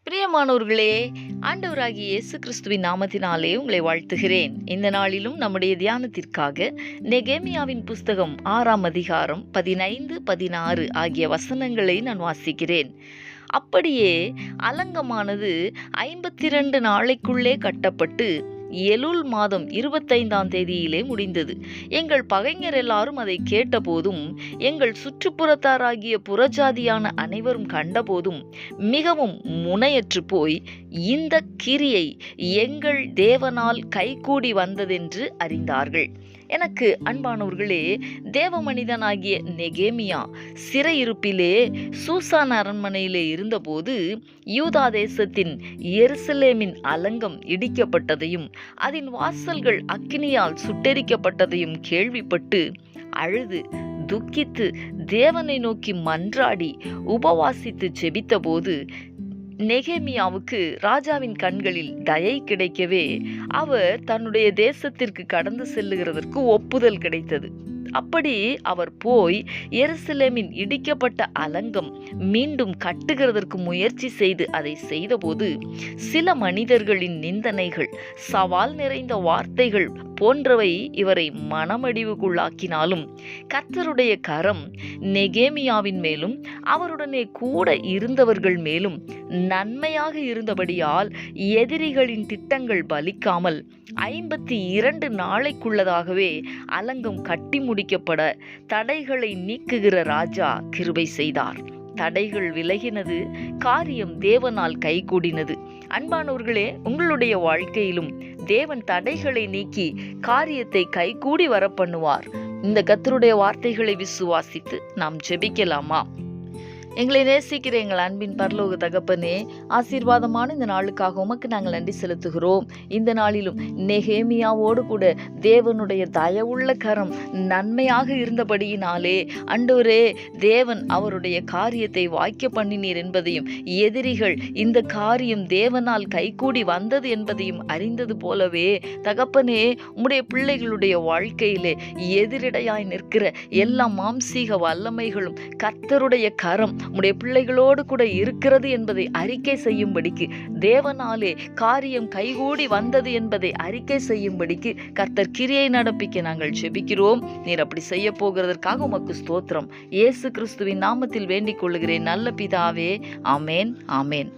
பிரியமானவர்களே, ஆண்டவராகிய இயேசு கிறிஸ்துவின் நாமத்தினாலே உங்களை வாழ்த்துகிறேன். இந்த நாளிலும் நம்முடைய தியானத்திற்காக நெகேமியாவின் புஸ்தகம் 6ஆம் அதிகாரம் 15, 16 ஆகிய வசனங்களை நான் வாசிக்கிறேன். அப்படியே அலங்கமானது 52 நாளைக்குள்ளே கட்டப்பட்டு எலுல் மாதம் 25ஆம் தேதியிலே முடிந்தது. எங்கள் பகைஞர் எல்லாரும் அதை கேட்டபோதும், எங்கள் சுற்றுப்புறத்தாராகிய புறஜாதியான அனைவரும் கண்டபோதும் மிகவும் முனையற்று போய், இந்த கிரியை எங்கள் தேவனால் கைகூடி வந்ததென்று அறிந்தார்கள். எனக்கு அன்பானவர்களே, தேவ மனிதனாகிய நெகேமியா சிறையிருப்பிலே சூசான் அரண்மனையிலே இருந்தபோது யூதா தேசத்தின் எருசலேமின் அலங்கம் இடிக்கப்பட்டதையும் அதன் வாசல்கள் அக்கினியால் சுட்டெரிக்கப்பட்டதையும் கேள்விப்பட்டு அழுது துக்கித்து தேவனை நோக்கி மன்றாடி உபவாசித்து ஜெபித்தபோது நெகேமியாவுக்கு ராஜாவின் கண்களில் தயை கிடைக்கவே அவர் தன்னுடைய தேசத்திற்கு கடந்து செல்லுகிறதற்கு ஒப்புதல் கிடைத்தது. அப்படி அவர் போய் எருசலேமின் இடிக்கப்பட்ட அலங்கம் மீண்டும் கட்டுகிறதற்கு முயற்சி செய்து அதை செய்தபோது சில மனிதர்களின் நிந்தனைகள், சவால் நிறைந்த வார்த்தைகள் போன்றவை இவரை மனமடிவுக்குள்ளாக்கினாலும் கர்த்தருடைய கரம் நெகேமியாவின் மேலும் அவருடனே கூட இருந்தவர்கள் மேலும் நன்மையாக இருந்தபடியால் எதிரிகளின் திட்டங்கள் பலிக்காமல் 52 நாளைக்குள்ளதாகவே அலங்கம் கட்டி முடிக்கப்பட தடைகளை நீக்குகிற ராஜா கிருபை செய்தார். தடைகள் விலகினது, காரியம் தேவனால் கைகூடினது. அன்பானவர்களே, உங்களுடைய வாழ்க்கையிலும் தேவன் தடைகளை நீக்கி காரியத்தை கைகூடி வர பண்ணுவார். இந்த கர்த்தருடைய வார்த்தைகளை விசுவாசித்து நாம் ஜெபிக்கலாமா? எங்களை நேசிக்கிற எங்கள் அன்பின் பரலோக தகப்பனே, ஆசீர்வாதமான இந்த நாளுக்காக உமக்கு நாங்கள் நன்றி செலுத்துகிறோம். இந்த நாளிலும் நெகேமியாவோடு கூட தேவனுடைய தயவுள்ள கரம் நன்மையாக இருந்தபடியினாலே ஆண்டவரே, தேவன் அவருடைய காரியத்தை வாய்க்க பண்ணினீர் என்பதையும், எதிரிகள் இந்த காரியம் தேவனால் கைகூடி வந்தது என்பதையும் அறிந்தது போலவே தகப்பனே, உம்முடைய பிள்ளைகளுடைய வாழ்க்கையிலே எதிரிடையாய் நிற்கிற எல்லா மாம்சீக வல்லமைகளும் கர்த்தருடைய கரம் உம்முடைய பிள்ளைகளோடு கூட இருக்கிறது என்பதை அறிக்கை செய்யும்படிக்கு, தேவனாலே காரியம் கைகூடி வந்தது என்பதை அறிக்கை செய்யும்படிக்கு கர்த்தர் கிரியை நடப்பிக்க நாங்கள் ஜெபிக்கிறோம். நீர் அப்படி செய்ய போகிறதற்காக உமக்கு ஸ்தோத்திரம். இயேசு கிறிஸ்துவின் நாமத்தில் வேண்டிக் கொள்ளுகிறேன் நல்ல பிதாவே. ஆமேன், ஆமேன்.